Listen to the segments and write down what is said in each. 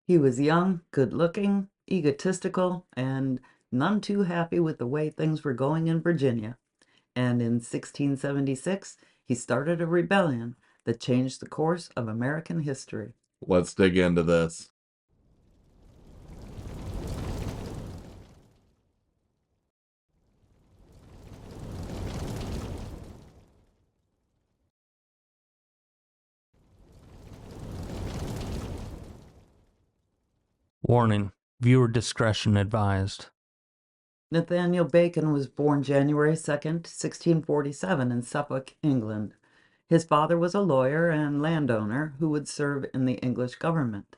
He was young, good-looking, egotistical, and none too happy with the way things were going in Virginia. And in 1676, he started a rebellion that changed the course of American history. Let's dig into this. Warning: viewer discretion advised. Nathaniel Bacon was born January 2nd, 1647 in Suffolk, England. His father was a lawyer and landowner who would serve in the English government.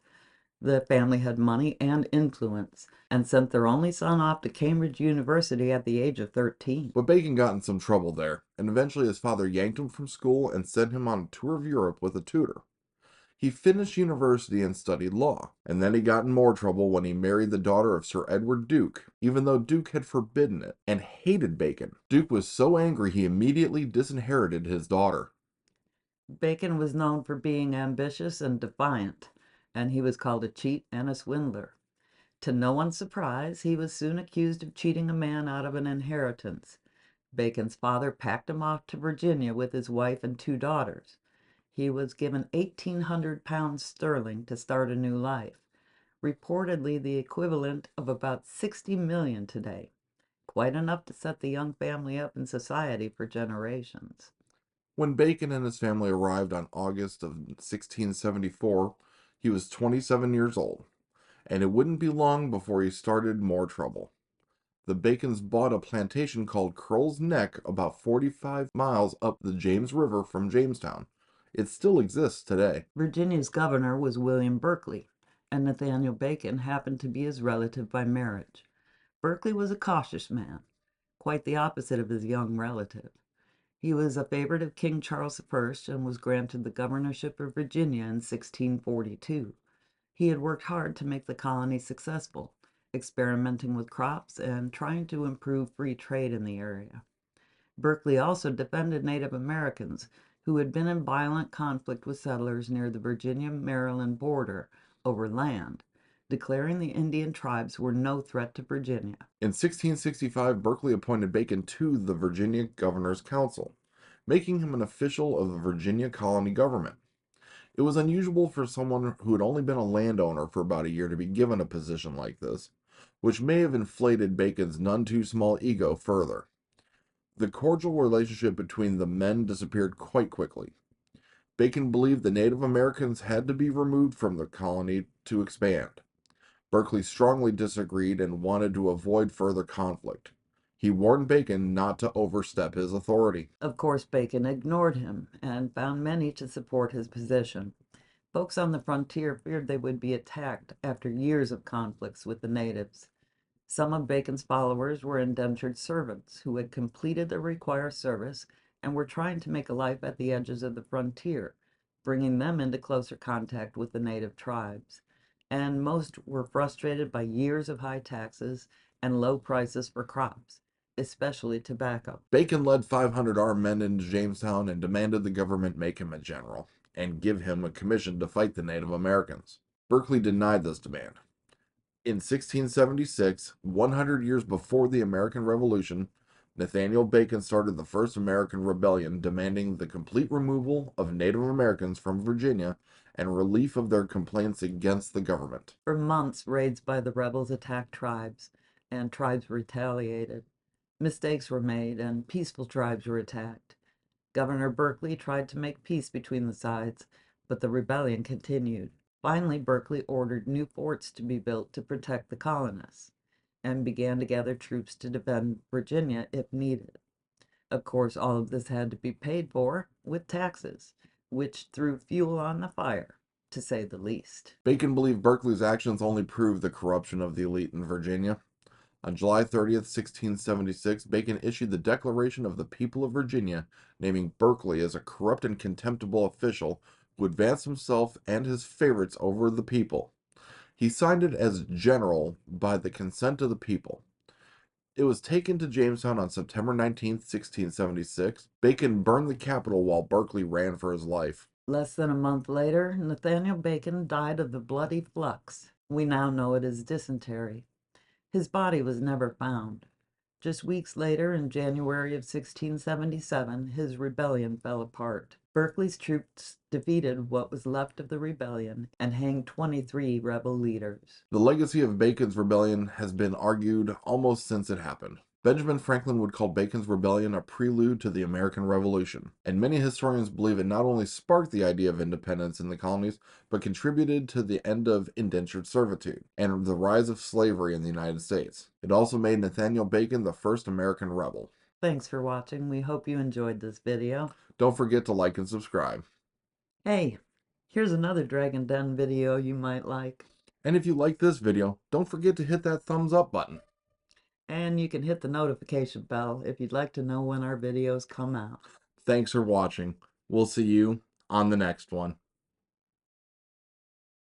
The family had money and influence and sent their only son off to Cambridge University at the age of 13. But Bacon got in some trouble there, and eventually his father yanked him from school and sent him on a tour of Europe with a tutor. He finished university and studied law, and then he got in more trouble when he married the daughter of Sir Edward Duke, even though Duke had forbidden it and hated Bacon. Duke was so angry he immediately disinherited his daughter. Bacon was known for being ambitious and defiant, and he was called a cheat and a swindler. To no one's surprise, he was soon accused of cheating a man out of an inheritance. Bacon's father packed him off to Virginia with his wife and 2 daughters. He was given £1,800 sterling to start a new life, reportedly the equivalent of about 60 million today, quite enough to set the young family up in society for generations. When Bacon and his family arrived on August of 1674, he was 27 years old, and it wouldn't be long before he started more trouble. The Bacons bought a plantation called Crow's Neck about 45 miles up the James River from Jamestown. It still exists today. Virginia's governor was William Berkeley, and Nathaniel Bacon happened to be his relative by marriage. Berkeley was a cautious man, quite the opposite of his young relative. He was a favorite of King Charles I and was granted the governorship of Virginia in 1642. He had worked hard to make the colony successful, experimenting with crops and trying to improve free trade in the area. Berkeley also defended Native Americans who had been in violent conflict with settlers near the Virginia-Maryland border over land, declaring the Indian tribes were no threat to Virginia. In 1665, Berkeley appointed Bacon to the Virginia Governor's Council, making him an official of the Virginia colony government. It was unusual for someone who had only been a landowner for about a year to be given a position like this, which may have inflated Bacon's none too small ego further. The cordial relationship between the men disappeared quite quickly. Bacon believed the Native Americans had to be removed from the colony to expand. Berkeley strongly disagreed and wanted to avoid further conflict. He warned Bacon not to overstep his authority. Of course, Bacon ignored him and found many to support his position. Folks on the frontier feared they would be attacked after years of conflicts with the natives. Some of Bacon's followers were indentured servants who had completed their required service and were trying to make a life at the edges of the frontier, bringing them into closer contact with the native tribes. And most were frustrated by years of high taxes and low prices for crops, especially tobacco. Bacon led 500 armed men into Jamestown and demanded the government make him a general and give him a commission to fight the Native Americans. Berkeley denied this demand. In 1676, 100 years before the American Revolution, Nathaniel Bacon started the first American rebellion demanding the complete removal of Native Americans from Virginia and relief of their complaints against the government. For months, raids by the rebels attacked tribes, and tribes retaliated. Mistakes were made, and peaceful tribes were attacked. Governor Berkeley tried to make peace between the sides, but the rebellion continued. Finally, Berkeley ordered new forts to be built to protect the colonists, and began to gather troops to defend Virginia if needed. Of course, all of this had to be paid for with taxes, which threw fuel on the fire, to say the least. Bacon believed Berkeley's actions only proved the corruption of the elite in Virginia. On July 30th, 1676, Bacon issued the Declaration of the People of Virginia, naming Berkeley as a corrupt and contemptible official who advanced himself and his favorites over the people. He signed it as general by the consent of the people. It was taken to Jamestown on September 19th, 1676. Bacon burned the Capitol while Berkeley ran for his life. Less than a month later, Nathaniel Bacon died of the bloody flux. We now know it as dysentery. His body was never found. Just weeks later, in January of 1677, his rebellion fell apart. Berkeley's troops defeated what was left of the rebellion and hanged 23 rebel leaders. The legacy of Bacon's rebellion has been argued almost since it happened. Benjamin Franklin would call Bacon's rebellion a prelude to the American Revolution, and many historians believe it not only sparked the idea of independence in the colonies, but contributed to the end of indentured servitude and the rise of slavery in the United States. It also made Nathaniel Bacon the first American rebel. Thanks for watching. We hope you enjoyed this video. Don't forget to like and subscribe. Hey, here's another DragonDen video you might like. And if you like this video, don't forget to hit that thumbs up button. And you can hit the notification bell if you'd like to know when our videos come out. Thanks for watching. We'll see you on the next one.